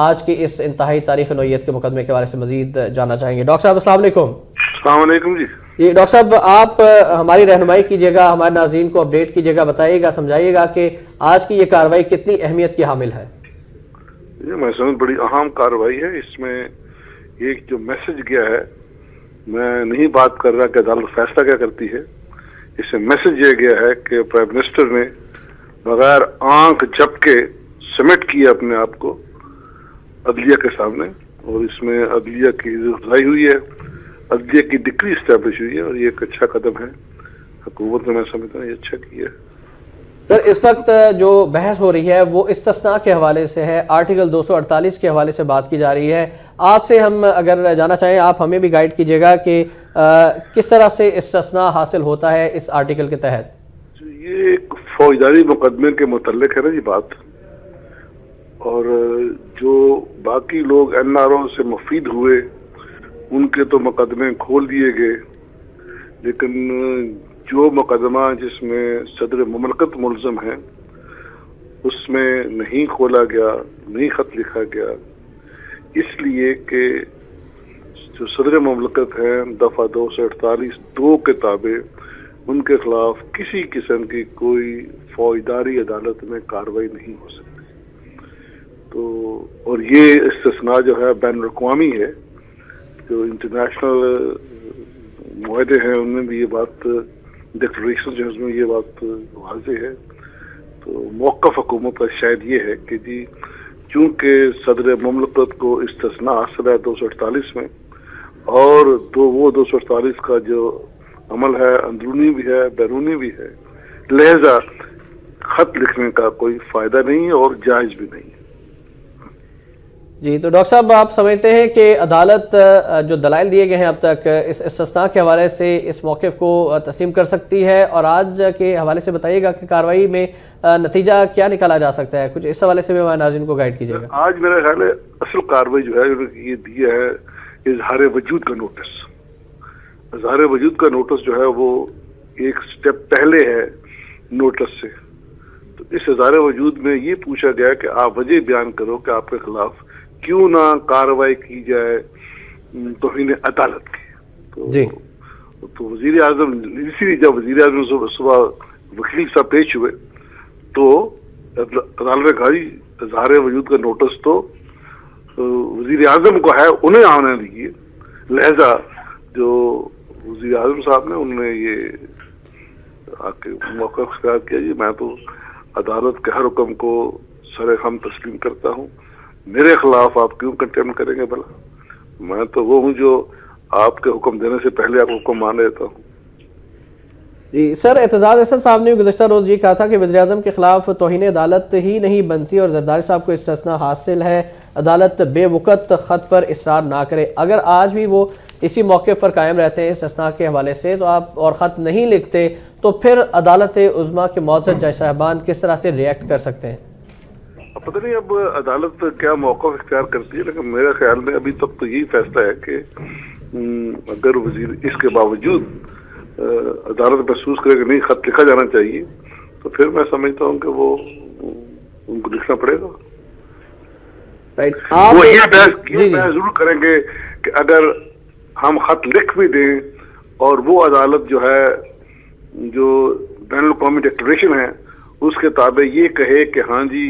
آج کی اس انتہائی تاریخ نوعیت کے مقدمے کے بارے سے مزید جاننا چاہیں گے۔ ڈاکٹر صاحب السلام علیکم۔ السلام علیکم جی ڈاکٹر صاحب، آپ ہماری رہنمائی کیجیے گا، ہمارے ناظرین کو اپڈیٹ کیجیے گا، بتائیے گا، سمجھائیے گا کہ آج کی یہ کارروائی کتنی اہمیت کی حامل ہے۔ یہ میں سمجھ بڑی اہم کارروائی ہے۔ اس میں ایک جو میسج گیا ہے، میں نہیں بات کر رہا کہ عدالت فیصلہ کیا کرتی ہے، اس سے میسج یہ گیا ہے کہ پرائم منسٹر نے بغیر آنکھ جھپکے سبمٹ کیا اپنے آپ کو عدلیہ کے سامنے، اور اس میں عدلیہ کی رضائی ہوئی ہے، عدلیہ کی ڈگری اسٹیبلش ہوئی ہے، اور یہ ایک اچھا قدم ہے حکومت نے، میں سمجھتا ہوں یہ اچھا کیا ہے۔ سر، اس وقت جو بحث ہو رہی ہے وہ استثناء کے حوالے سے ہے، آرٹیکل 248 کے حوالے سے بات کی جا رہی ہے۔ آپ سے ہم اگر جانا چاہیں، آپ ہمیں بھی گائیڈ کیجیے گا کہ کس طرح سے استثناء حاصل ہوتا ہے اس آرٹیکل کے تحت۔ یہ ایک فوجداری مقدمے کے متعلق ہے نا یہ بات، اور جو باقی لوگ این آر او سے مفید ہوئے ان کے تو مقدمے کھول دیے گئے، لیکن جو مقدمہ جس میں صدر مملکت ملزم ہے اس میں نہیں کھولا گیا، نہیں خط لکھا گیا، اس لیے کہ جو صدر مملکت ہیں دفعہ 248(2) کے تابع ان کے خلاف کسی قسم کی کوئی فوجداری عدالت میں کارروائی نہیں ہو سکتی۔ تو اور یہ استثناء جو ہے بین الاقوامی ہے، جو انٹرنیشنل معاہدے ہیں ان میں بھی یہ بات، ڈکلریشن جو ہے اس میں یہ بات واضح ہے۔ تو موقف حکومت کا شاید یہ ہے کہ جی چونکہ صدر مملکت کو استثناء حاصل ہے 248 میں، اور وہ 248 کا جو عمل ہے اندرونی بھی ہے بیرونی بھی ہے، لہذا خط لکھنے کا کوئی فائدہ نہیں ہے اور جائز بھی نہیں ہے۔ جی تو ڈاکٹر صاحب، آپ سمجھتے ہیں کہ عدالت جو دلائل دیے گئے ہیں اب تک اس استثناء کے حوالے سے اس موقف کو تسلیم کر سکتی ہے، اور آج کے حوالے سے بتائیے گا کہ کارروائی میں نتیجہ کیا نکالا جا سکتا ہے؟ کچھ اس حوالے سے بھی ہمارے ناظرین کو گائیڈ کیجیے گا۔ آج میرا خیال ہے اصل کارروائی جو ہے یہ دیا ہے اظہار وجود کا نوٹس۔ اظہار وجود کا نوٹس جو ہے وہ ایک سٹیپ پہلے ہے نوٹس سے۔ تو اس اظہار وجود میں یہ پوچھا گیا کہ آپ وجہ بیان کرو کہ آپ کے خلاف کیوں نہ کارروائی کی جائے توہین عدالت کی۔ تو وزیر اعظم، اسی لیے جب وزیر اعظم صبح وکیل صاحب پیش ہوئے تو عدالت نے کہا جی اظہار وجود کا نوٹس تو وزیر اعظم کو ہے، انہیں آنے دیجیے۔ لہذا جو وزیر اعظم صاحب نے انہوں نے یہ آ کے موقع اختیار کیا، جی میں تو عدالت کے ہر حکم کو سر خم تسلیم کرتا ہوں، میرے خلاف آپ کیوں کنٹیم کریں گے؟ بھلا میں تو وہ ہوں جو آپ کے حکم دینے سے پہلے آپ کو حکم مان لیتا ہوں۔ جی سر، اعتزاز احسن صاحب نے گزشتہ روز یہ کہا تھا کہ وزیر اعظم کے خلاف توہین عدالت ہی نہیں بنتی اور زرداری صاحب کو استثناء حاصل ہے، عدالت بے وقت خط پر اصرار نہ کرے۔ اگر آج بھی وہ اسی موقع پر قائم رہتے ہیں استثناء کے حوالے سے تو آپ اور خط نہیں لکھتے، تو پھر عدالت عظمیٰ کے معزز جج صاحبان کس طرح سے ریئیکٹ کر سکتے ہیں؟ پتہ نہیں اب عدالت کیا موقف اختیار کرتی ہے، لیکن میرے خیال میں ابھی تک تو یہی فیصلہ ہے کہ اگر وزیر اس کے باوجود عدالت محسوس کرے کہ نہیں خط لکھا جانا چاہیے، تو پھر میں سمجھتا ہوں کہ وہ ان کو لکھنا پڑے گا۔ وہ یہ بحث ضرور کریں گے کہ اگر ہم خط لکھ بھی دیں اور وہ عدالت جو ہے جو بین الاقوامی ڈکلریشن ہے اس کے تابع یہ کہے کہ ہاں جی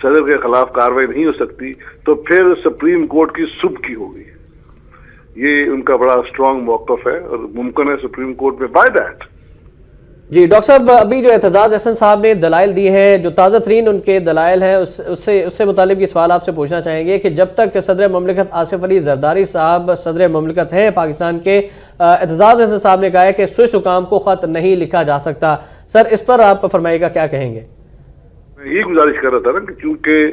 صدر کے خلاف کارروائی نہیں ہو سکتی، تو پھر سپریم کورٹ کی صبح کی ہوگی۔ یہ ان کا بڑا اسٹرانگ موقف ہے اور ممکن ہے سپریم کورٹ میں بائی دیٹ۔ جی ڈاکٹر صاحب، ابھی جو اعتزاز احسن صاحب نے دلائل دی ہیں، جو تازہ ترین ان کے دلائل ہیں، اس سے متعلق یہ سوال آپ سے پوچھنا چاہیں گے کہ جب تک صدر مملکت آصف علی زرداری صاحب صدر مملکت ہیں پاکستان کے، اعتزاز احسن صاحب نے کہا ہے کہ سوئس حکام کو خط نہیں لکھا جا سکتا۔ سر اس پر آپ فرمائیے گا، کیا کہیں گے؟ میں یہ گزارش کر رہا تھا نا کہ چونکہ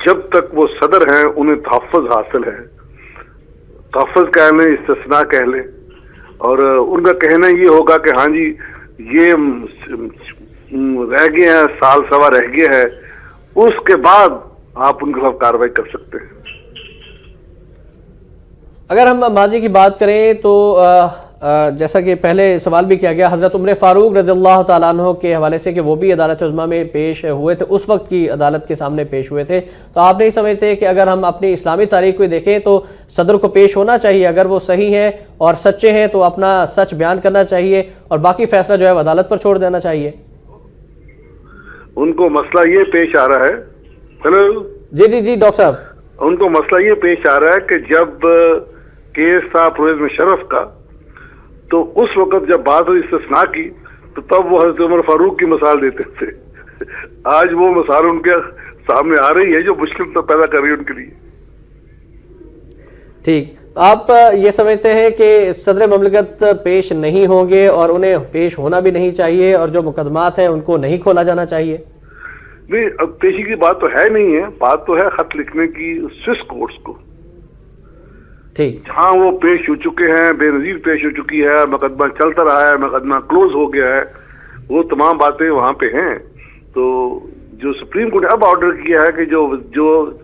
جب تک وہ صدر ہیں انہیں تحفظ حاصل ہے، تحفظ کہہ لیں استثناء کہہ لیں، اور ان کا کہنا یہ ہوگا کہ ہاں جی یہ رہ گئے ہیں، سال سوا رہ گیا ہے، اس کے بعد آپ ان کے خلاف کارروائی کر سکتے ہیں۔ اگر ہم ماضی کی بات کریں تو جیسا کہ پہلے سوال بھی کیا گیا حضرت عمر فاروق رضی اللہ تعالیٰ عنہ کے حوالے سے کہ وہ بھی عدالت عظمیٰ میں پیش ہوئے تھے، اس وقت کی عدالت کے سامنے پیش ہوئے تھے، تو آپ نہیں سمجھتے کہ اگر ہم اپنی اسلامی تاریخ کو دیکھیں تو صدر کو پیش ہونا چاہیے، اگر وہ صحیح ہیں اور سچے ہیں تو اپنا سچ بیان کرنا چاہیے اور باقی فیصلہ جو ہے عدالت پر چھوڑ دینا چاہیے؟ ان کو مسئلہ یہ پیش آ رہا ہے، ہیلو جی ڈاکٹر صاحب، ان کو مسئلہ یہ پیش آ رہا ہے کہ جب کیس تھا پرویز مشرف کا تو اس وقت جب بات ہوئی استثناء کی تو تب وہ حضرت عمر فاروق کی مثال دیتے تھے، آج وہ مثال ان کے سامنے آ رہی ہے جو مشکل تو پیدا کر رہی ہے ان کے لیے۔ ٹھیک، آپ یہ سمجھتے ہیں کہ صدر مملکت پیش نہیں ہوں گے اور انہیں پیش ہونا بھی نہیں چاہیے اور جو مقدمات ہیں ان کو نہیں کھولا جانا چاہیے؟ نہیں، اب پیشی کی بات تو ہے نہیں ہے، بات تو ہے خط لکھنے کی سوئس کورٹس کو، ٹھیک، جہاں وہ پیش ہو چکے ہیں، بے نظیر پیش ہو چکی ہے، مقدمہ چلتا رہا ہے، مقدمہ کلوز ہو گیا ہے، وہ تمام باتیں وہاں پہ ہیں۔ تو جو سپریم کورٹ نے اب آرڈر کیا ہے کہ جو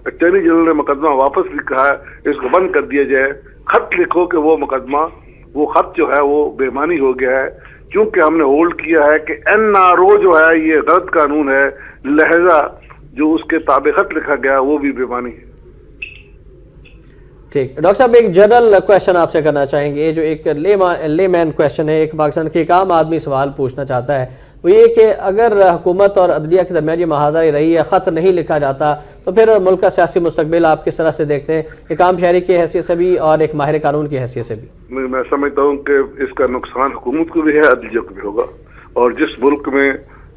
اٹارنی جنرل نے مقدمہ واپس لکھا ہے اس کو بند کر دیا جائے، خط لکھو کہ وہ مقدمہ، وہ خط جو ہے وہ بے معنی ہو گیا ہے، کیونکہ ہم نے ہولڈ کیا ہے کہ NRO جو ہے یہ غلط قانون ہے، لہذا جو اس کے تابع خط لکھا گیا وہ بھی بے معنی ہے۔ ٹھیک، ڈاکٹر صاحب ایک جنرل کویشچن آپ سے کرنا چاہیں گے، جو ایک لے مین کویشچن ہے، ایک پاکستان کے ایک عام آدمی سوال پوچھنا چاہتا ہے، وہ یہ کہ اگر حکومت اور عدلیہ کے درمیان یہ محاذہ رہی ہے، خط نہیں لکھا جاتا، تو پھر ملک کا سیاسی مستقبل آپ کس طرح سے دیکھتے ہیں، ایک عام شہری کی حیثیت سے بھی اور ایک ماہر قانون کی حیثیت سے بھی؟ میں سمجھتا ہوں کہ اس کا نقصان حکومت کو بھی ہے، عدلیہ کو بھی ہوگا، اور جس ملک میں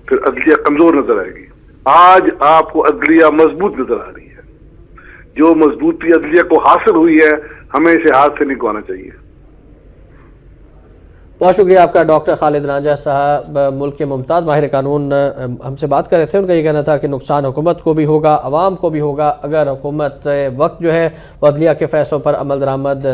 پھر عدلیہ کمزور نظر آئے گی۔ آج آپ کو عدلیہ مضبوط نظر آ رہی ہے، جو مضبوطی عدلیہ کو حاصل ہوئی ہے ہمیں اسے ہاتھ سے نہیں گوانا چاہیے۔ بہت شکریہ آپ کا ڈاکٹر خالد رانجھا صاحب، ملک کے ممتاز ماہر قانون ہم سے بات کر رہے تھے۔ ان کا یہ کہنا تھا کہ نقصان حکومت کو بھی ہوگا، عوام کو بھی ہوگا، اگر حکومت وقت جو ہے وہ عدلیہ کے فیصلوں پر عمل درآمد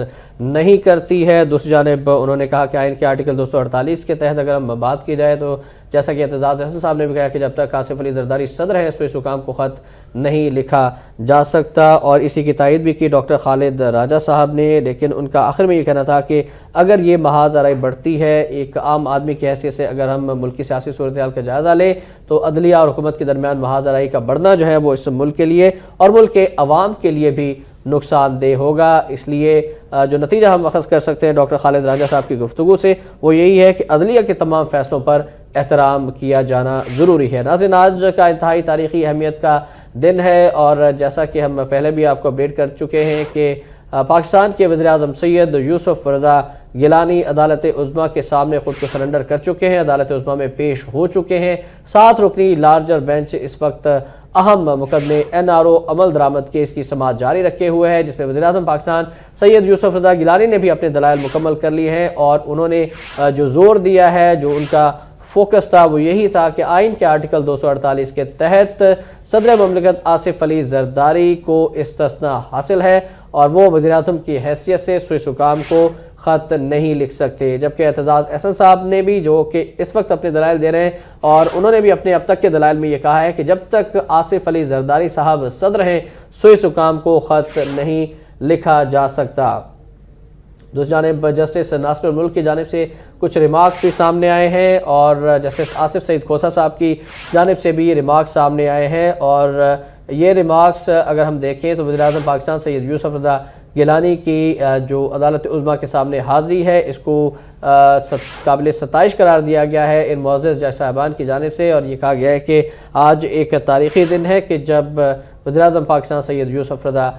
نہیں کرتی ہے۔ دوسری جانب انہوں نے کہا کہ آئین کے آرٹیکل 248 کے تحت اگر ہم بات کی جائے تو جیسا کہ اعتزاز احسن صاحب نے بھی کہا کہ جب تک آصف علی زرداری صدر ہے سوئس حکام کو خط نہیں لکھا جا سکتا، اور اسی کی تائید بھی کی ڈاکٹر خالد رانجھا صاحب نے۔ لیکن ان کا آخر میں یہ کہنا تھا کہ اگر یہ محاذ آرائی بڑھتی ہے، ایک عام آدمی کی حیثیت سے اگر ہم ملکی سیاسی صورتحال کا جائزہ لیں تو عدلیہ اور حکومت کے درمیان محاذ آرائی کا بڑھنا جو ہے وہ اس ملک کے لیے اور ملک کے عوام کے لیے بھی نقصان دہ ہوگا۔ اس لیے جو نتیجہ ہم اخذ کر سکتے ہیں ڈاکٹر خالد رانجھا صاحب کی گفتگو سے وہ یہی ہے کہ عدلیہ کے تمام فیصلوں پر احترام کیا جانا ضروری ہے۔ ناظرین، آج کا انتہائی تاریخی اہمیت کا دن ہے، اور جیسا کہ ہم پہلے بھی آپ کو اپڈیٹ کر چکے ہیں کہ پاکستان کے وزیر اعظم سید یوسف رضا گیلانی عدالت عظمیٰ کے سامنے خود کو سرنڈر کر چکے ہیں، عدالت عظمیٰ میں پیش ہو چکے ہیں۔ 7 رکنی لارجر بینچ اس وقت اہم مقدمے NRO عمل درآمد کیس کی سماعت جاری رکھے ہوئے ہے، جس میں وزیر اعظم پاکستان سید یوسف رضا گیلانی نے بھی اپنے دلائل مکمل کر لیے ہیں، اور انہوں نے جو زور دیا ہے، جو ان کا فوکس تھا وہ یہی تھا کہ آئین کے آرٹیکل 248 کے تحت صدر مملکت آصف علی زرداری کو استثناء حاصل ہے اور وہ وزیر اعظم کی حیثیت سے سوئس حکام کو خط نہیں لکھ سکتے۔ جبکہ اعتزاز احسن صاحب نے بھی جو کہ اس وقت اپنے دلائل دے رہے ہیں، اور انہوں نے بھی اپنے اب تک کے دلائل میں یہ کہا ہے کہ جب تک آصف علی زرداری صاحب صدر ہیں سوئس حکام کو خط نہیں لکھا جا سکتا۔ دوسری جانب جسٹس ناصر الملک کی جانب سے کچھ ریمارکس بھی سامنے آئے ہیں، اور جسٹس آصف سعید کھوسہ صاحب کی جانب سے بھی یہ ریمارکس سامنے آئے ہیں، اور یہ ریمارکس اگر ہم دیکھیں تو وزیر اعظم پاکستان سید یوسف رضا گیلانی کی جو عدالت عظمیٰ کے سامنے حاضری ہے اس کو قابل ستائش قرار دیا گیا ہے ان معزز جج صاحبان کی جانب سے، اور یہ کہا گیا ہے کہ آج ایک تاریخی دن ہے کہ جب وزیر اعظم پاکستان سید یوسف رضا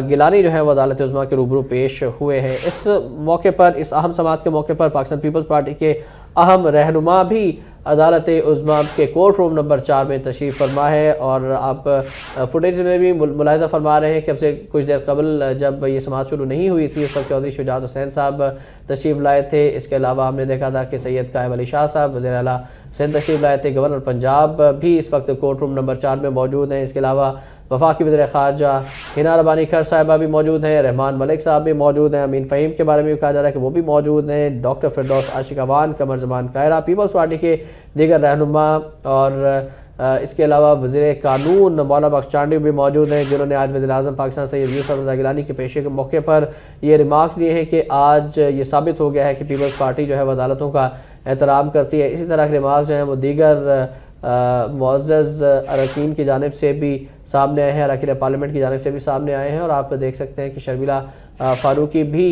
گیلانی جو ہے وہ عدالت عظمیٰ کے روبرو پیش ہوئے ہیں۔ اس موقع پر، اس اہم سماعت کے موقع پر پاکستان پیپلز پارٹی کے اہم رہنما بھی عدالت عظمیٰ کے کورٹ روم نمبر 4 میں تشریف فرما ہے، اور آپ فوٹیج میں بھی ملاحظہ فرما رہے ہیں کہ اب سے کچھ دیر قبل جب یہ سماعت شروع نہیں ہوئی تھی اس وقت چودھری شجاعت حسین صاحب تشریف لائے تھے۔ اس کے علاوہ ہم نے دیکھا تھا کہ سید قائم علی شاہ صاحب وزیر اعلیٰ سندھ تشریف لائے تھے، گورنر پنجاب بھی اس وقت کورٹ روم نمبر 4 میں موجود ہیں۔ اس کے علاوہ وفاقی وزیر خارجہ ہنا ربانی کھر صاحبہ بھی موجود ہیں، رحمان ملک صاحب بھی موجود ہیں، امین فہیم کے بارے میں بھی کہا جا رہا ہے کہ وہ بھی موجود ہیں، doctor Firdous Ashiq Awan, Qamar Zaman Kaira, Peoples party کے دیگر رہنما اور اس کے علاوہ وزیر قانون مولانا بخش چانڈی بھی موجود ہیں، جنہوں نے آج وزیر اعظم پاکستان سید یوسف رضا گیلانی کے پیشے کے موقع پر یہ ریمارکس دیے ہیں کہ آج یہ ثابت ہو گیا ہے کہ پیپلز پارٹی جو ہے وہ عدالتوں کا احترام کرتی ہے۔ اسی طرح کے ریمارکس جو ہیں وہ دیگر معزز اراکین کی جانب سے بھی سامنے آئے ہیں، اراکین پارلیمنٹ کی جانب سے بھی سامنے آئے ہیں، اور آپ دیکھ سکتے ہیں کہ شرمیلا فاروقی بھی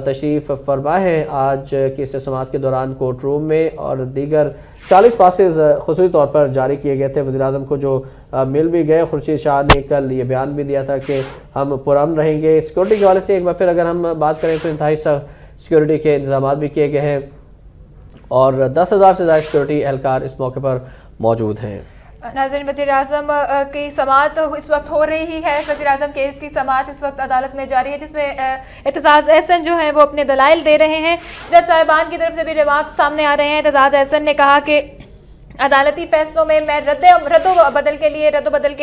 تشریف فرما ہے آج کی اس سماعت کے دوران کورٹ روم میں، اور دیگر 40 پاسز خصوصی طور پر جاری کیے گئے تھے وزیر اعظم کو، جو مل بھی گئے۔ خورشید شاہ نے کل یہ بیان بھی دیا تھا کہ ہم پرامن رہیں گے۔ سیکورٹی کے حوالے سے ایک بار پھر اگر ہم بات کریں تو انتہائی سخت سیکورٹی کے انتظامات بھی کیے گئے ہیں، اور 10,000 سے زائد سیکورٹی اہلکار اس موقع پر موجود ہیں۔ ناظرین، وزیر اعظم کی سماعت اس وقت ہو رہی ہے۔ وزیر اعظم کیس کی سماعت اس وقت عدالت میں جاری ہے، جس میں اعتزاز احسن جو ہیں وہ اپنے دلائل دے رہے ہیں۔ جج صاحبان کی طرف سے بھی ریمارکس سامنے آ رہے ہیں۔ اعتزاز احسن نے کہا کہ عدالتی فیصلوں میں میں رد و بدل کے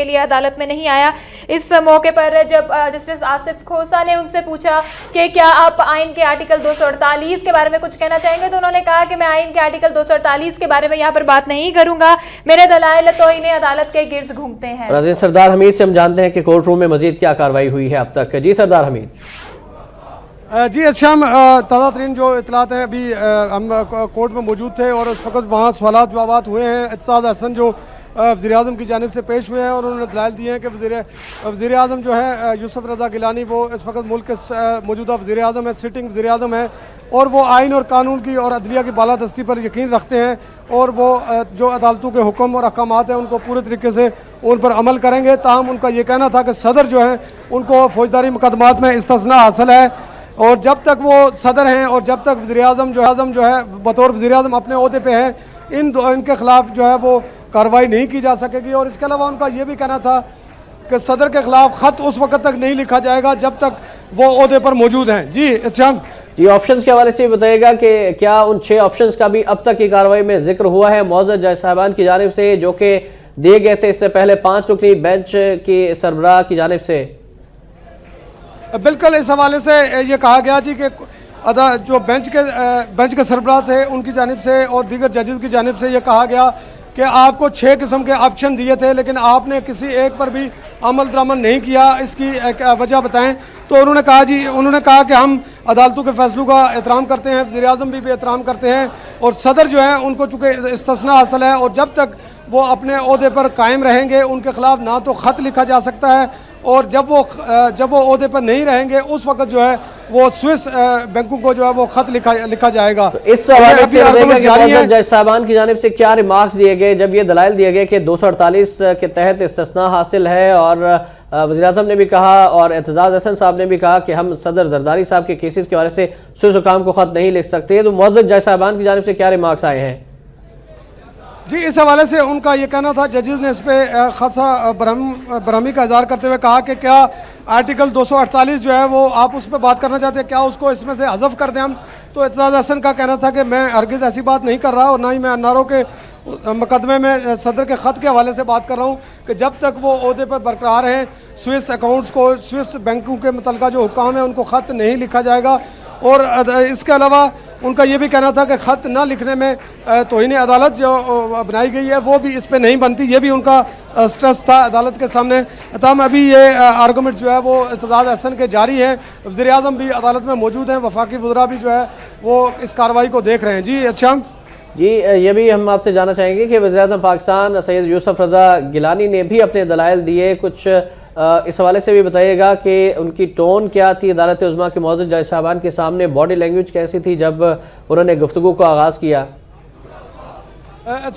لیے عدالت میں نہیں آیا۔ اس موقع پر جب جسٹس آصف کھوسا نے ان سے پوچھا کہ کیا آپ آئین کے آرٹیکل 248 کے بارے میں کچھ کہنا چاہیں گے، تو انہوں نے کہا کہ میں آئین کے آرٹیکل 248 کے بارے میں یہاں پر بات نہیں کروں گا، میرے دلائل توہین عدالت کے گرد گھومتے ہیں۔ رضی سردار حمید سے ہم جانتے ہیں کہ کورٹ روم میں مزید کیا کارروائی ہوئی ہے اب تک۔ جی سردار حمید۔ جی شام تازہ ترین جو اطلاعات ہیں، ابھی ہم کورٹ میں موجود تھے اور اس وقت وہاں سوالات جوابات ہوئے ہیں۔ اعتزاز احسن جو وزیر اعظم کی جانب سے پیش ہوئے ہیں، اور انہوں نے دلائل دیے ہیں کہ وزیر اعظم جو ہے یوسف رضا گیلانی، وہ اس وقت ملک کے موجودہ وزیر اعظم ہے، سٹنگ وزیر اعظم ہے، اور وہ آئین اور قانون کی اور عدلیہ کی بالادستی پر یقین رکھتے ہیں، اور وہ جو عدالتوں کے حکم اور احکامات ہیں ان کو پورے طریقے سے ان پر عمل کریں گے۔ تاہم ان کا یہ کہنا تھا کہ صدر جو ہیں ان کو فوجداری مقدمات میں استثناء حاصل ہے، اور جب تک وہ صدر ہیں اور جب تک وزیر اعظم جو ہے بطور وزیر اعظم اپنے عہدے پہ ہیں، ان کے خلاف جو ہے وہ کارروائی نہیں کی جا سکے گی۔ اور اس کے علاوہ ان کا یہ بھی کہنا تھا کہ صدر کے خلاف خط اس وقت تک نہیں لکھا جائے گا جب تک وہ عہدے پر موجود ہیں۔ جی اتشام جی، آپشنز کے حوالے سے بتائیے گا کہ کیا ان 6 آپشنز کا بھی اب تک کی کارروائی میں ذکر ہوا ہے معزز جج صاحبان کی جانب سے، جو کہ دیے گئے تھے اس سے پہلے 5 رکنی بینچ کی سربراہ کی جانب سے؟ بالکل، اس حوالے سے یہ کہا گیا جی کہ جو بینچ کے سربراہ تھے ان کی جانب سے اور دیگر ججز کی جانب سے یہ کہا گیا کہ آپ کو 6 قسم کے آپشن دیے تھے، لیکن آپ نے کسی ایک پر بھی عمل درآمد نہیں کیا، اس کی وجہ بتائیں۔ تو انہوں نے کہا کہ ہم عدالتوں کے فیصلوں کا احترام کرتے ہیں، وزیر اعظم بھی احترام کرتے ہیں، اور صدر جو ہیں ان کو چونکہ استثناء حاصل ہے، اور جب تک وہ اپنے عہدے پر قائم رہیں گے ان کے خلاف نہ تو خط لکھا جا سکتا ہے، اور جب وہ عہدے پر نہیں رہیں گے اس وقت جو ہے وہ سوئس بینکوں کو جو ہے وہ خط لکھا جائے گا۔ اس حوالے سے معزز جج صاحبان کی جانب سے کیا ریمارکس دیے گئے جب یہ دلائل دیے گئے کہ 248 کے تحت استثناء حاصل ہے، اور وزیر اعظم نے بھی کہا اور اعتزاز احسن صاحب نے بھی کہا کہ ہم صدر زرداری صاحب کے کیسز کے حوالے سے سوئس حکام کو خط نہیں لکھ سکتے، تو معزز جج صاحبان کی جانب سے کیا ریمارکس آئے ہیں؟ جی، اس حوالے سے ان کا یہ کہنا تھا، ججز نے اس پہ خاصا برہمی کا اظہار کرتے ہوئے کہا کہ کیا آرٹیکل 248 جو ہے وہ آپ اس پہ بات کرنا چاہتے ہیں، کیا اس کو اس میں سے حذف کر دیں ہم؟ تو اعتزاز احسن کا کہنا تھا کہ میں ہرگز ایسی بات نہیں کر رہا، اور نہ ہی میں انارو کے مقدمے میں صدر کے خط کے حوالے سے بات کر رہا ہوں کہ جب تک وہ عہدے پر برقرار ہیں سوئس اکاؤنٹس کو، سوئس بینکوں کے متعلقہ جو حکام ہیں ان کو خط نہیں لکھا جائے گا۔ اور اس کے علاوہ ان کا یہ بھی کہنا تھا کہ خط نہ لکھنے میں توہین عدالت جو بنائی گئی ہے وہ بھی اس پہ نہیں بنتی، یہ بھی ان کا سٹریس تھا عدالت کے سامنے۔ تاہم ابھی یہ آرگومنٹ جو ہے وہ اعتزاز احسن کے جاری ہیں، وزیر اعظم بھی عدالت میں موجود ہیں، وفاقی وزراء بھی جو ہے وہ اس کارروائی کو دیکھ رہے ہیں۔ جی اتشام جی، یہ بھی ہم آپ سے جاننا چاہیں گے کہ وزیر اعظم پاکستان سید یوسف رضا گیلانی نے بھی اپنے دلائل دیے، کچھ اس حوالے سے بھی بتائیے گا کہ ان کی ٹون کیا تھی عدالت عظمیٰ کے معزز جج صاحبان کے سامنے، باڈی لینگویج کیسی تھی جب انہوں نے گفتگو کو آغاز کیا؟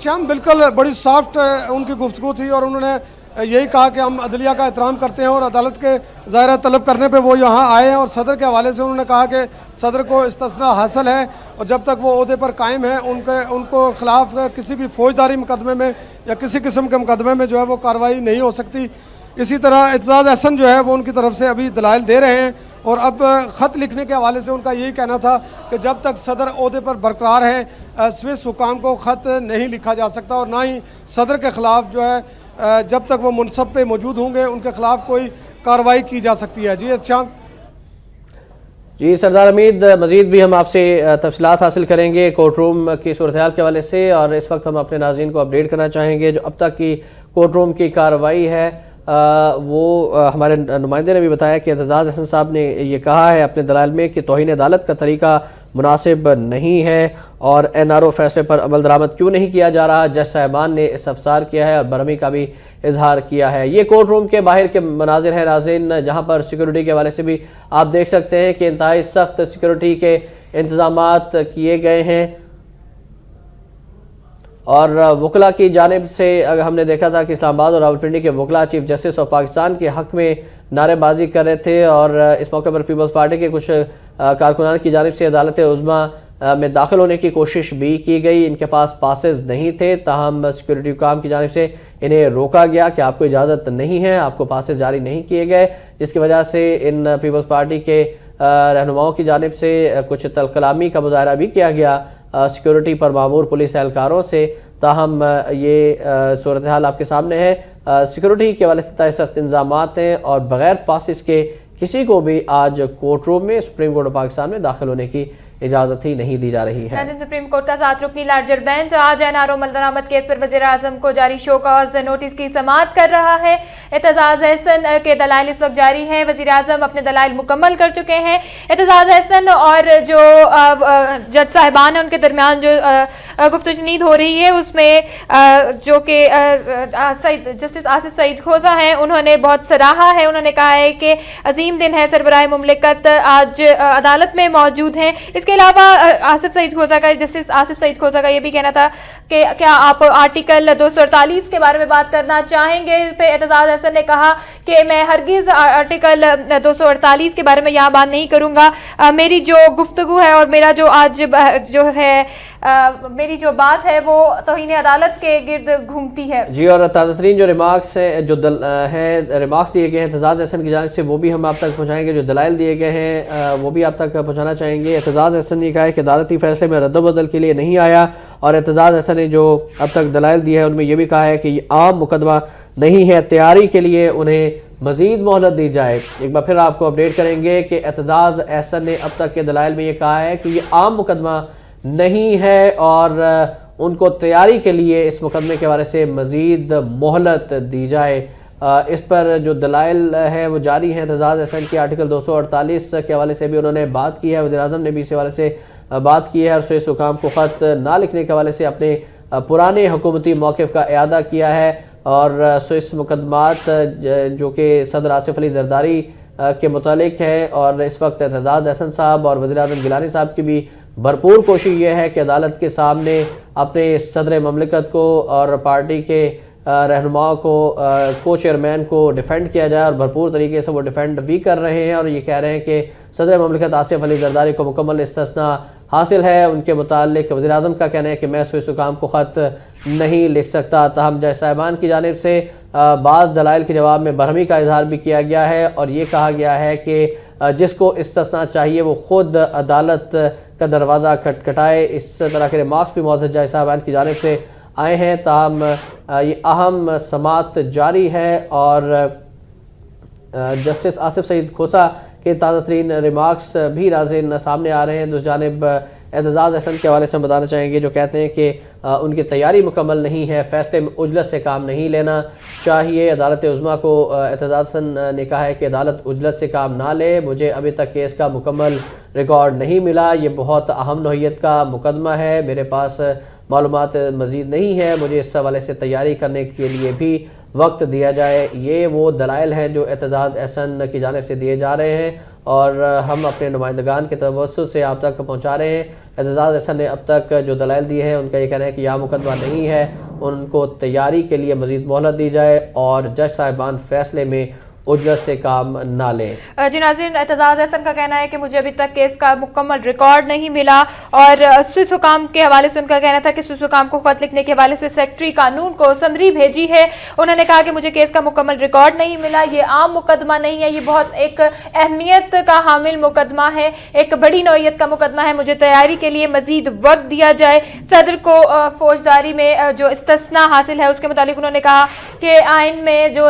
شام بالکل بڑی سافٹ ان کی گفتگو تھی، اور انہوں نے یہی کہا کہ ہم عدلیہ کا احترام کرتے ہیں، اور عدالت کے ظاہرہ طلب کرنے پہ وہ یہاں آئے ہیں، اور صدر کے حوالے سے انہوں نے کہا کہ صدر کو استثناء حاصل ہے، اور جب تک وہ عہدے پر قائم ہیں ان کو خلاف کسی بھی فوجداری مقدمے میں یا کسی قسم کے مقدمے میں جو ہے وہ کارروائی نہیں ہو سکتی۔ اسی طرح اعتزاز احسن جو ہے وہ ان کی طرف سے ابھی دلائل دے رہے ہیں، اور اب خط لکھنے کے حوالے سے ان کا یہی کہنا تھا کہ جب تک صدر عہدے پر برقرار ہے سوئس حکام کو خط نہیں لکھا جا سکتا، اور نہ ہی صدر کے خلاف جو ہے جب تک وہ منصب پہ موجود ہوں گے ان کے خلاف کوئی کارروائی کی جا سکتی ہے۔ جی اتشام جی سردار حمید، مزید بھی ہم آپ سے تفصیلات حاصل کریں گے کورٹ روم کی صورتحال کے حوالے سے، اور اس وقت ہم اپنے ناظرین کو اپڈیٹ کرنا چاہیں گے جو اب تک کی کورٹ روم کی کارروائی ہے وہ ہمارے نمائندے نے بھی بتایا کہ اعتزاز احسن صاحب نے یہ کہا ہے اپنے دلائل میں کہ توہین عدالت کا طریقہ مناسب نہیں ہے اور این آر او فیصلے پر عمل درآمد کیوں نہیں کیا جا رہا۔ جج صاحبان نے استفسار کیا ہے اور برہمی کا بھی اظہار کیا ہے۔ یہ کورٹ روم کے باہر کے مناظر ہیں ناظرین، جہاں پر سیکیورٹی کے حوالے سے بھی آپ دیکھ سکتے ہیں کہ انتہائی سخت سیکیورٹی کے انتظامات کیے گئے ہیں، اور وکلاء کی جانب سے اگر ہم نے دیکھا تھا کہ اسلام آباد اور راولپنڈی کے وکلاء چیف جسٹس آف پاکستان کے حق میں نعرے بازی کر رہے تھے، اور اس موقع پر پیپلز پارٹی کے کچھ کارکنان کی جانب سے عدالت عظمیٰ میں داخل ہونے کی کوشش بھی کی گئی۔ ان کے پاس پاسز نہیں تھے، تاہم سیکیورٹی حکام کی جانب سے انہیں روکا گیا کہ آپ کو اجازت نہیں ہے، آپ کو پاسز جاری نہیں کیے گئے، جس کی وجہ سے ان پیپلز پارٹی کے رہنماؤں کی جانب سے کچھ تلخ کلامی کا مظاہرہ بھی کیا گیا سیکیورٹی پر مامور پولیس اہلکاروں سے۔ تاہم یہ صورتحال آپ کے سامنے ہے، سیکیورٹی کے حوالے سے سخت انتظامات ہیں اور بغیر پاسز کے کسی کو بھی آج کورٹ روم میں سپریم کورٹ آف پاکستان میں داخل ہونے کی اجازت ہی نہیں دی جا رہی ہے۔ سپریم کورٹ کا 7 رکنی لارجر بینچ آج این آر او عمل درآمد کیس پر وزیر اعظم کو جاری شو کاز نوٹس کی سماعت کر رہا ہے۔ اعتزاز احسن کے دلائل اس وقت جاری ہیں، وزیر اعظم اپنے دلائل مکمل کر چکے ہیں۔ اعتزاز احسن اور جو جج صاحبان ہیں ان کے درمیان جو گفتگو شنید ہو رہی ہے اس میں جو کہ جسٹس آصف سعید کھوسہ ہیں انہوں نے بہت سراہا ہے، انہوں نے کہا ہے کہ عظیم دن ہے، سربراہ مملکت آج عدالت میں موجود ہیں۔ اس کے علاوہ آصف سعید کھوسہ کا جسٹس آصف سعید کھوسہ کا یہ بھی کہنا تھا کہ کیا آپ آرٹیکل 248 کے بارے میں بات کرنا چاہیں گے، اس پہ اعتزاز احسن نے کہا کہ میں ہرگز آرٹیکل 248 کے بارے میں یہاں بات نہیں کروں گا، میری جو گفتگو ہے اور میرا جو آج جو ہے میری جو بات ہے وہ توہین عدالت کے گرد گھومتی ہے۔ جی، اور تازہ ترین جو ریمارکس ہیں جو ریمارکس دیے گئے ہیں اعتزاز احسن کی جانب سے وہ بھی ہم آپ تک پہنچائیں گے، جو دلائل دیے گئے ہیں وہ بھی آپ تک پہنچانا چاہیں گے۔ اعتزاز احسن نے کہا ہے کہ عدالتی فیصلے میں رد و بدل کے لیے نہیں آیا، اور اعتزاز احسن نے جو اب تک دلائل دی ہے ان میں یہ بھی کہا ہے کہ یہ عام مقدمہ نہیں ہے، تیاری کے لیے انہیں مزید مہلت دی جائے۔ ایک بار پھر آپ کو اپڈیٹ کریں گے کہ اعتزاز احسن نے اب تک کے دلائل میں یہ کہا ہے کہ یہ عام مقدمہ نہیں ہے اور ان کو تیاری کے لیے اس مقدمے کے حوالے سے مزید مہلت دی جائے۔ اس پر جو دلائل ہیں وہ جاری ہیں۔ اعتزاز احسن کی آرٹیکل 248 کے حوالے سے بھی انہوں نے بات کی ہے، وزیر اعظم نے بھی اس حوالے سے بات کی ہے، اور سوئس حکام کو خط نہ لکھنے کے حوالے سے اپنے پرانے حکومتی موقف کا اعادہ کیا ہے، اور سوئس مقدمات جو کہ صدر آصف علی زرداری کے متعلق ہے، اور اس وقت اعتزاز احسن صاحب اور وزیر اعظم گیلانی صاحب کی بھی بھرپور کوشش یہ ہے کہ عدالت کے سامنے اپنے صدر مملکت کو اور پارٹی کے رہنماؤں کو چیئرمین کو ڈیفینڈ کیا جائے، اور بھرپور طریقے سے وہ ڈیفینڈ بھی کر رہے ہیں، اور یہ کہہ رہے ہیں کہ صدر مملکت آصف علی زرداری کو مکمل استثناء حاصل ہے۔ ان کے متعلق وزیر اعظم کا کہنا ہے کہ میں سوئس حکام کو خط نہیں لکھ سکتا۔ تاہم جج صاحبان کی جانب سے بعض دلائل کے جواب میں برہمی کا اظہار بھی کیا گیا ہے، اور یہ کہا گیا ہے کہ جس کو استثناء چاہیے وہ خود عدالت کا دروازہ کھٹکھٹائے۔ اس طرح کے ریمارکس بھی معزز جج صاحبان کی جانب سے آئے ہیں، تاہم یہ اہم سماعت جاری ہے، اور جسٹس آصف سعید کھوسہ کے تازہ ترین ریمارکس بھی ناظرین سامنے آ رہے ہیں۔ دوسری جانب اعتزاز احسن کے حوالے سے ہم بتانا چاہیں گے جو کہتے ہیں کہ ان کی تیاری مکمل نہیں ہے، فیصلے میں عجلت سے کام نہیں لینا چاہیے۔ عدالت عظمیٰ کو اعتزاز احسن نے کہا ہے کہ عدالت عجلت سے کام نہ لے، مجھے ابھی تک کیس کا مکمل ریکارڈ نہیں ملا، یہ بہت اہم نوعیت کا مقدمہ ہے، میرے پاس معلومات مزید نہیں ہے، مجھے اس حوالے سے تیاری کرنے کے لیے بھی وقت دیا جائے۔ یہ وہ دلائل ہیں جو اعتزاز احسن کی جانب سے دیے جا رہے ہیں، اور ہم اپنے نمائندگان کے توسط سے آپ تک پہنچا رہے ہیں۔ اعتزاز احسن نے اب تک جو دلائل دی ہیں ان کا یہ کہنا ہے کہ یہ مقدمہ نہیں ہے، ان کو تیاری کے لیے مزید مہلت دی جائے، اور جج صاحبان فیصلے میں اجرت سے کام نہ لیں۔ جی ناظرین، اعتزاز احسن کا کہنا ہے کہ مجھے ابھی تک کیس کا مکمل ریکارڈ نہیں ملا، اور سوئس حکام کے حوالے سے ان کا کہنا تھا کہ سوئس حکام کو خط لکھنے کے حوالے سے سیکرٹری قانون کو سمری بھیجی ہے، انہوں نے کہا کہ مجھے کیس کا مکمل ریکارڈ نہیں ملا، یہ عام مقدمہ نہیں ہے، یہ بہت ایک اہمیت کا حامل مقدمہ ہے، ایک بڑی نوعیت کا مقدمہ ہے، مجھے تیاری کے لیے مزید وقت دیا جائے۔ صدر کو فوجداری میں جو استثناء حاصل ہے اس کے متعلق انہوں نے کہا کہ آئین میں جو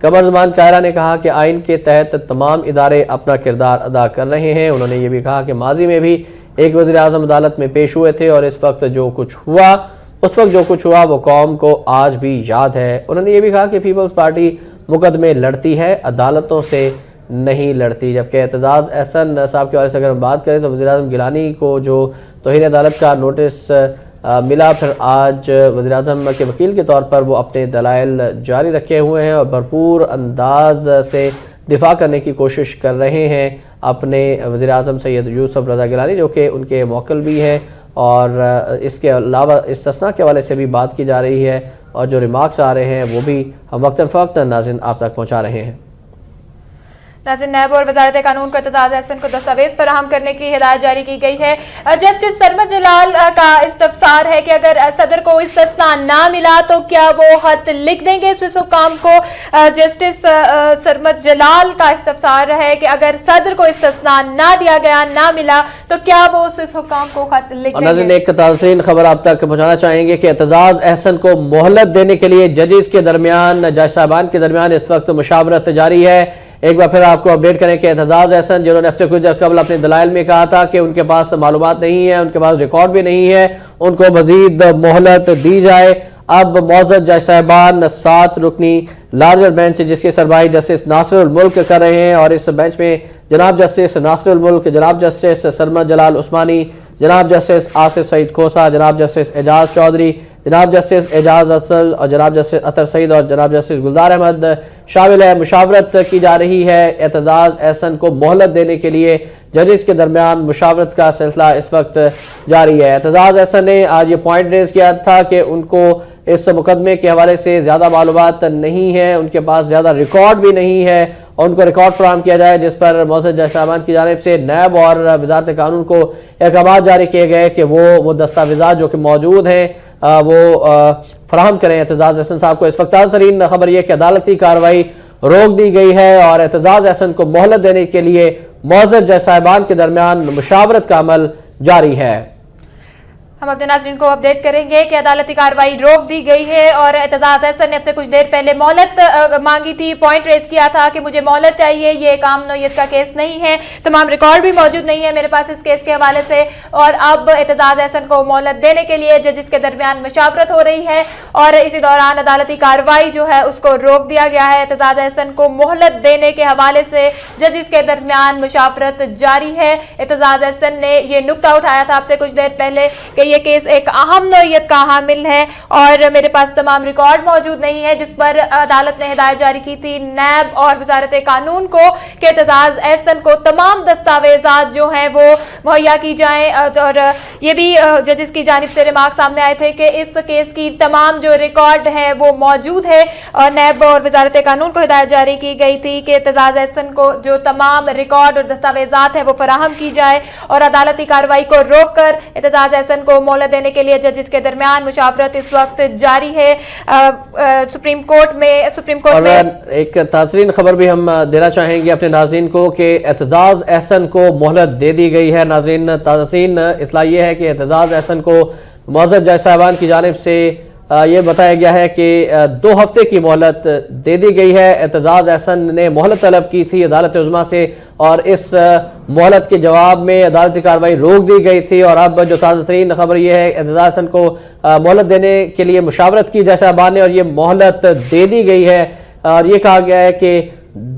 قمر زمان کائرہ نے کہا کہ آئین کے تحت تمام ادارے اپنا کردار ادا کر رہے ہیں۔ انہوں نے یہ بھی کہا کہ ماضی میں بھی ایک وزیر اعظم عدالت میں پیش ہوئے تھے اور اس وقت جو کچھ ہوا وہ قوم کو آج بھی یاد ہے۔ انہوں نے یہ بھی کہا کہ پیپلز پارٹی مقدمے لڑتی ہے، عدالتوں سے نہیں لڑتی۔ جبکہ اعتزاز احسن صاحب کے حوالے سے اگر ہم بات کریں تو وزیر اعظم گیلانی کو جو توہین عدالت کا نوٹس ملا، پھر آج وزیر اعظم کے وکیل کے طور پر وہ اپنے دلائل جاری رکھے ہوئے ہیں اور بھرپور انداز سے دفاع کرنے کی کوشش کر رہے ہیں اپنے وزیر اعظم سید یوسف رضا گیلانی، جو کہ ان کے موکل بھی ہیں، اور اس کے علاوہ استثناء کے حوالے سے بھی بات کی جا رہی ہے اور جو ریمارکس آ رہے ہیں وہ بھی ہم وقتاً فوقتاً ناظرین آپ تک پہنچا رہے ہیں۔ ناظرین، نیب اور وزارت قانون کو اعتزاز احسن کو دستاویز فراہم کرنے کی ہدایت جاری کی گئی ہے۔ جسٹس سرمد جلال کا استفسار ہے کہ اگر صدر کو استثناء نہ ملا تو کیا وہ خط لکھ دیں گے اس حکام کو۔ جسٹس سرمد جلال کا استفسار ہے کہ اگر صدر کو استثناء نہ دیا گیا، نہ ملا، تو کیا وہ اس حکام کو خط لکھ دیں گے۔ ناظرین، ایک تازہ خبر آپ تک پہنچانا چاہیں گے کہ اعتزاز احسن کو مہلت دینے کے لیے ججز کے درمیان، جج صاحبان کے درمیان اس وقت مشاورت جاری ہے۔ ایک بار پھر آپ کو اپڈیٹ کریں کہ اعتزاز احسن، جنہوں نے اب سے کچھ دیر قبل اپنے دلائل میں کہا تھا کہ ان کے پاس معلومات نہیں ہے، ان کے پاس ریکارڈ بھی نہیں ہے، ان کو مزید مہلت دی جائے۔ اب معزز جج صاحبان 7 رکنی لارجر بینچ جس کے سربراہی جسٹس ناصر الملک کر رہے ہیں، اور اس بینچ میں جناب جسٹس ناصر الملک، جناب جسٹس سرمد جلال عثمانی، جناب جسٹس آصف سعید کھوسہ، جناب جسٹس اعجاز چودھری، جناب جسٹس اعجاز اصل اور جناب جسٹس اطہر سعید اور جناب جسٹس گلزار احمد شامل ہے۔ مشاورت کی جا رہی ہے اعتزاز احسن کو مہلت دینے کے لیے۔ ججز کے درمیان مشاورت کا سلسلہ اس وقت جاری ہے۔ اعتزاز احسن نے آج یہ پوائنٹ ریز کیا تھا کہ ان کو اس مقدمے کے حوالے سے زیادہ معلومات نہیں ہے، ان کے پاس زیادہ ریکارڈ بھی نہیں ہے، اور ان کو ریکارڈ فراہم کیا جائے، جس پر معزز جج صاحبان کی جانب سے نیب اور وزارت قانون کو احکامات جاری کیے گئے کہ وہ دستاویزات جو کہ موجود ہیں وہ فراہم کریں اعتزاز احسن صاحب کو۔ اس وقت تازہ ترین خبر یہ کہ عدالتی کارروائی روک دی گئی ہے اور اعتزاز احسن کو مہلت دینے کے لیے معزز جج صاحبان کے درمیان مشاورت کا عمل جاری ہے۔ ہم اپنے ناظرین کو اپڈیٹ کریں گے کہ عدالتی کارروائی روک دی گئی ہے اور اعتزاز احسن نے اب سے کچھ دیر پہلے مہلت مانگی تھی، پوائنٹ ریز کیا تھا کہ مجھے مہلت چاہیے، یہ ایک عام نوعیت کا کیس نہیں ہے، تمام ریکارڈ بھی موجود نہیں ہے میرے پاس اس کیس کے حوالے سے، اور اب اعتزاز احسن کو مہلت دینے کے لیے ججز کے درمیان مشاورت ہو رہی ہے اور اسی دوران عدالتی کارروائی جو ہے اس کو روک دیا گیا ہے۔ اعتزاز احسن کو مہلت دینے کے حوالے سے ججز کے درمیان مشاورت جاری ہے۔ اعتزاز احسن نے یہ نقطہ اٹھایا تھا اب سے کچھ دیر پہلے کہ یہ کیس ایک اہم نوعیت کا حامل ہے اور میرے پاس تمام ریکارڈ موجود نہیں ہے، جس پر عدالت نے ہدایت جاری کی تھی نیب اور وزارت قانون کو کہ اعتزاز احسن کو تمام دستاویزات جو ہیں وہ مہیا کی جائیں، اور یہ بھی ججز کی جانب سے ریمارک سامنے آئے تھے کہ اس کیس کی تمام جو ریکارڈ ہے وہ موجود ہے، اور نیب اور وزارت قانون کو ہدایت جاری کی گئی تھی کہ اعتزاز احسن کو جو تمام ریکارڈ اور دستاویزات ہیں وہ فراہم کی جائے، اور عدالتی کارروائی کو روک کر اعتزاز احسن کو مہلت دینے کے لیے ججز کے درمیان مشاورت اس وقت جاری ہے۔ سپریم کورٹ میں ایک تازہ خبر بھی ہم دینا چاہیں گے اپنے ناظرین کو کہ اعتزاز احسن کو مہلت دے دی گئی ہے۔ ناظرین، تازہ اطلاع یہ ہے کہ اعتزاز احسن کو معزز جج صاحبان کی جانب سے یہ بتایا گیا ہے کہ 2 ہفتے کی مہلت دے دی گئی ہے۔ اعتزاز احسن نے مہلت طلب کی تھی عدالت عظمیٰ سے اور اس مہلت کے جواب میں عدالتی کارروائی روک دی گئی تھی، اور اب جو تازہ ترین خبر یہ ہے اعتزاز احسن کو مہلت دینے کے لیے مشاورت کی جج صاحبان نے اور یہ مہلت دے دی گئی ہے، اور یہ کہا گیا ہے کہ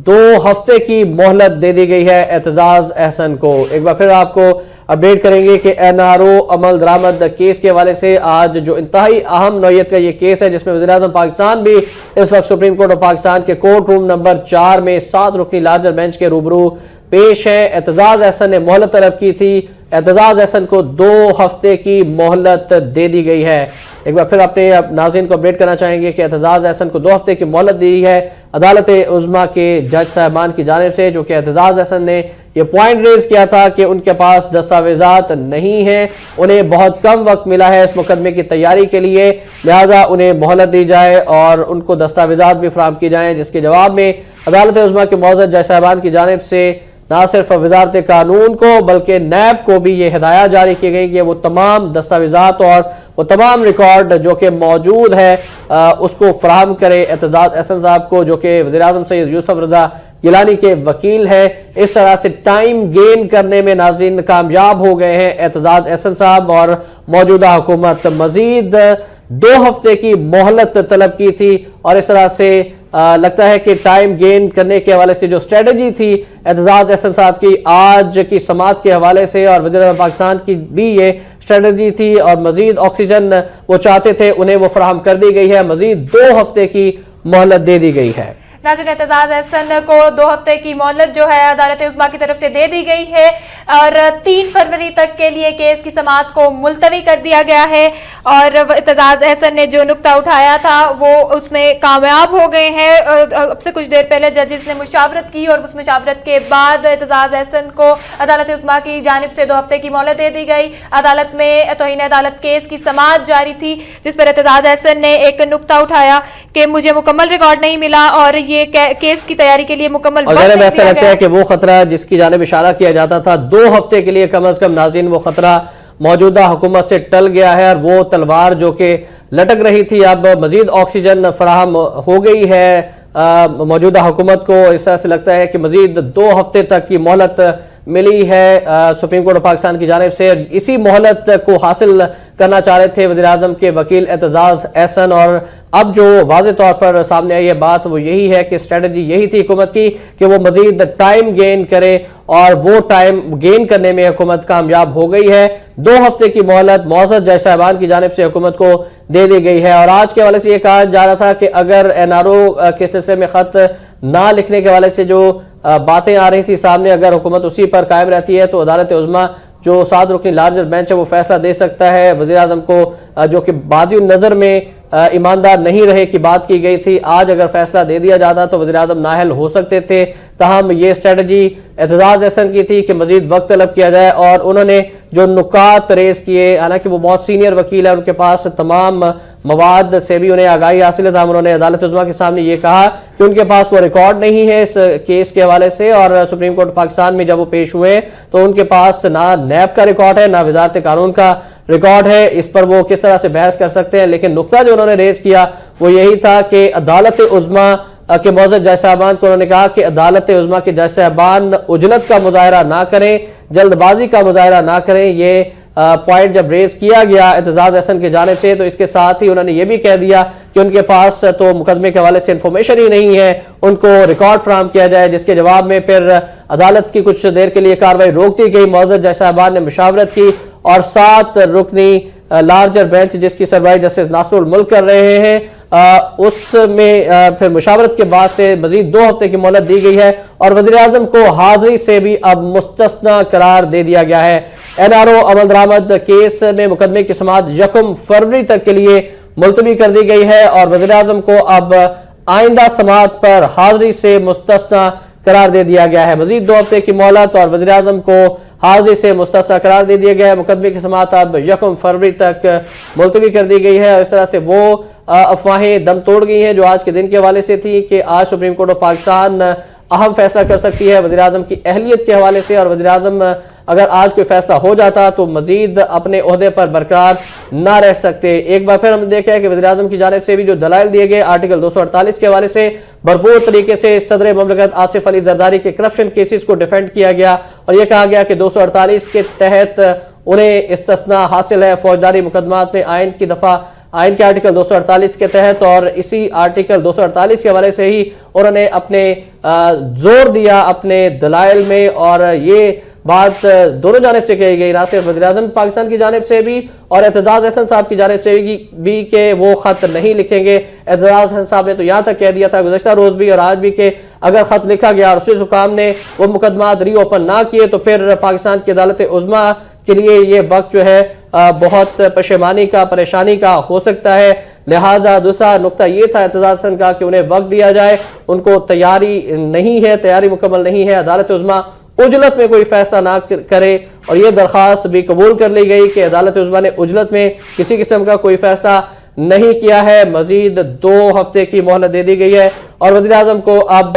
2 ہفتے کی مہلت دے دی گئی ہے اعتزاز احسن کو۔ ایک بار پھر آپ کو اپڈیٹ کریں گے کہ NRO عمل درآمد کیس کے حوالے سے آج جو انتہائی اہم نوعیت کا یہ کیس ہے، جس میں وزیر اعظم پاکستان بھی اس وقت سپریم کورٹ آف پاکستان کے کورٹ روم نمبر 4 میں 7 رکنی لارجر بینچ کے روبرو پیش ہے۔ اعتزاز احسن نے مہلت طلب کی تھی، اعتزاز احسن کو 2 ہفتے کی مہلت دے دی گئی ہے۔ ایک بار پھر اپنے ناظرین کو اپڈیٹ کرنا چاہیں گے کہ اعتزاز احسن کو 2 ہفتے کی مہلت دی ہے عدالت عظمیٰ کے جج صاحبان کی جانب سے، جو کہ اعتزاز احسن نے یہ پوائنٹ ریز کیا تھا کہ ان کے پاس دستاویزات نہیں ہیں، انہیں بہت کم وقت ملا ہے اس مقدمے کی تیاری کے لیے، لہذا انہیں مہلت دی جائے اور ان کو دستاویزات بھی فراہم کی جائیں، جس کے جواب میں عدالت عظمیٰ کے معزز جج صاحبان کی جانب سے نہ صرف وزارت قانون کو بلکہ نیب کو بھی یہ ہدایات جاری کی گئی کہ وہ تمام دستاویزات اور وہ تمام ریکارڈ جو کہ موجود ہے اس کو فراہم کرے اعتزاز احسن صاحب کو، جو کہ وزیر اعظم سید یوسف رضا گیلانی کے وکیل ہے۔ اس طرح سے ٹائم گین کرنے میں ناظرین کامیاب ہو گئے ہیں اعتزاز احسن صاحب، اور موجودہ حکومت مزید 2 ہفتے کی مہلت طلب کی تھی، اور اس طرح سے لگتا ہے کہ ٹائم گین کرنے کے حوالے سے جو اسٹریٹجی تھی اعتزاز احسن صاحب کی آج کی سماعت کے حوالے سے، اور وزیر اعظم پاکستان کی بھی یہ اسٹریٹجی تھی، اور مزید آکسیجن وہ چاہتے تھے انہیں وہ فراہم کر دی گئی ہے، مزید 2 ہفتے کی مہلت دے دی گئی ہے۔ ناظرین، اعتزاز احسن کو 2 ہفتے کی مہلت جو ہے عدالت عظمیٰ کی طرف سے دے دی گئی ہے، اور 3 فروری تک کے لیے کیس کی سماعت کو ملتوی کر دیا گیا ہے، اور اعتزاز احسن نے جو نقطہ اٹھایا تھا وہ اس میں کامیاب ہو گئے ہیں۔ اب سے کچھ دیر پہلے ججز نے مشاورت کی، اور اس مشاورت کے بعد اعتزاز احسن کو عدالت عظمیٰ کی جانب سے 2 ہفتے کی مہلت دے دی گئی۔ عدالت میں توہین عدالت کیس کی سماعت جاری تھی، جس پر اعتزاز احسن نے ایک نقطہ اٹھایا کہ مجھے مکمل ریکارڈ نہیں ملا، اور یہ کیس کی تیاری کے لیے مکمل وقت نہیں دیا گیا۔ ایسا لگتا ہے کہ وہ خطرہ جس کی جانب اشارہ کیا جاتا تھا 2 ہفتے کے لیے کم از کم، ناظرین وہ خطرہ موجودہ حکومت سے ٹل گیا ہے، اور وہ تلوار جو کہ لٹک رہی تھی اب مزید آکسیجن فراہم ہو گئی ہے موجودہ حکومت کو۔ اس طرح سے لگتا ہے کہ مزید 2 ہفتے تک کی مہلت ملی ہے سپریم کورٹ آف پاکستان کی جانب سے۔ اسی مہلت کو حاصل کرنا چاہ رہے تھے وزیر اعظم کے وکیل اعتزاز احسن، اور اب جو واضح طور پر سامنے آئی ہے بات وہ یہی ہے کہ اسٹریٹجی یہی تھی حکومت کی کہ وہ مزید ٹائم گین کرے، اور وہ ٹائم گین کرنے میں حکومت کامیاب ہو گئی ہے۔ 2 ہفتے کی مہلت معزز جج صاحبان کی جانب سے حکومت کو دے دی گئی ہے، اور آج کے حوالے سے یہ کہا جا رہا تھا کہ اگر NRO کے سلسلے میں خط نہ لکھنے کے حوالے سے جو باتیں آ رہی تھی سامنے، اگر حکومت اسی پر قائم رہتی ہے تو عدالت عظمیٰ جو 7 رکنی لارجر بینچ ہے وہ فیصلہ دے سکتا ہے۔ وزیر اعظم کو جو کہ بادی النظر میں ایماندار نہیں رہے کی بات کی گئی تھی، آج اگر فیصلہ دے دیا جاتا تو وزیر اعظم نااہل ہو سکتے تھے، تاہم یہ اسٹریٹجی اعتزاز احسن کی تھی کہ مزید وقت طلب کیا جائے، اور انہوں نے جو نکات ریز کیے، حالانکہ وہ بہت سینئر وکیل ہے، ان کے پاس تمام مواد سے بھی انہیں آگاہی حاصل ہے، تاہم انہوں نے عدالت عظمیٰ کے سامنے یہ کہا کہ ان کے پاس وہ ریکارڈ نہیں ہے اس کیس کے حوالے سے، اور سپریم کورٹ پاکستان میں جب وہ پیش ہوئے تو ان کے پاس نہ نیب کا ریکارڈ ہے نہ وزارت قانون کا ریکارڈ ہے، اس پر وہ کس طرح سے بحث کر سکتے ہیں۔ لیکن نقطہ جو انہوں نے ریز کیا وہ یہی تھا کہ عدالت عظمیٰ کے معزز جج صاحبان کو انہوں نے کہا کہ عدالت عظمیٰ کے جج صاحبان عجلت کا مظاہرہ نہ کریں، جلد بازی کا مظاہرہ نہ کریں۔ یہ پوائنٹ جب ریز کیا گیا اعتزاز احسن کی جانب سے تو اس کے ساتھ ہی انہوں نے یہ بھی کہہ دیا کہ ان کے پاس تو مقدمے کے حوالے سے انفارمیشن ہی نہیں ہے، ان کو ریکارڈ فراہم کیا جائے، جس کے جواب میں پھر عدالت کی کچھ دیر کے لیے کارروائی روک دی گئی۔ معزز جج صاحبان نے مشاورت کی، اور 7 رکنی لارجر بینچ جس کی سربراہی جسٹس ناصر الملک کر رہے ہیں، اس میں پھر مشاورت کے بعد سے مزید 2 ہفتے کی مہلت دی گئی ہے، اور وزیر اعظم کو حاضری سے بھی اب مستثنی قرار دے دیا گیا ہے۔ NRO عمل درآمد کیس میں مقدمے کی سماعت 1 فروری تک کے لیے ملتوی کر دی گئی ہے، اور وزیر اعظم کو اب آئندہ سماعت پر حاضری سے مستثنی قرار دے دیا گیا ہے۔ مزید 2 ہفتے کی مہلت اور وزیر اعظم کو حاضری سے مستثنی قرار دے دیا گیا ہے۔ مقدمے کی سماعت اب 1 فروری تک ملتوی کر دی گئی ہے، اور اس طرح سے وہ افواہیں دم توڑ گئی ہیں جو آج کے دن کے حوالے سے تھی کہ آج سپریم کورٹ آف پاکستان اہم فیصلہ کر سکتی ہے وزیر اعظم کی اہلیت کے حوالے سے، اور وزیر اعظم اگر آج کوئی فیصلہ ہو جاتا تو مزید اپنے عہدے پر برقرار نہ رہ سکتے۔ ایک بار پھر ہم نے دیکھا ہے کہ وزیر اعظم کی جانب سے بھی جو دلائل دیے گئے آرٹیکل 248 کے حوالے سے بھرپور طریقے سے صدر مملکت آصف علی زرداری کے کرپشن کیسز کو ڈیفینڈ کیا گیا، اور یہ کہا گیا کہ 248 کے تحت انہیں استثناء حاصل ہے فوجداری مقدمات میں آئین کے آرٹیکل 248 کے تحت، اور اسی آرٹیکل 248 کے حوالے سے ہی انہوں نے اپنے زور دیا اپنے دلائل میں، اور یہ بات دونوں جانب سے کہی گئی، نہ صرف وزیر اعظم پاکستان کی جانب سے بھی اور اعتزاز احسن صاحب کی جانب سے بھی کہ وہ خط نہیں لکھیں گے۔ اعتزاز احسن صاحب نے تو یہاں تک کہہ دیا تھا گزشتہ روز بھی اور آج بھی کہ اگر خط لکھا گیا اور اسی حکام نے وہ مقدمات ری اوپن نہ کیے تو پھر پاکستان کی عدالت عظمیٰ کے لیے یہ وقت جو ہے بہت پشیمانی کا، پریشانی کا ہو سکتا ہے۔ لہٰذا دوسرا نقطہ یہ تھا اعتزاز احسن کا کہ انہیں وقت دیا جائے، ان کو تیاری مکمل نہیں ہے، عدالت عظمیٰ اجلت میں کوئی فیصلہ نہ کرے، اور یہ درخواست بھی قبول کر لی گئی کہ عدالت عظمیٰ نے اجلت میں کسی قسم کا کوئی فیصلہ نہیں کیا ہے۔ مزید 2 ہفتے کی مہلت دے دی گئی ہے، اور وزیر اعظم کو اب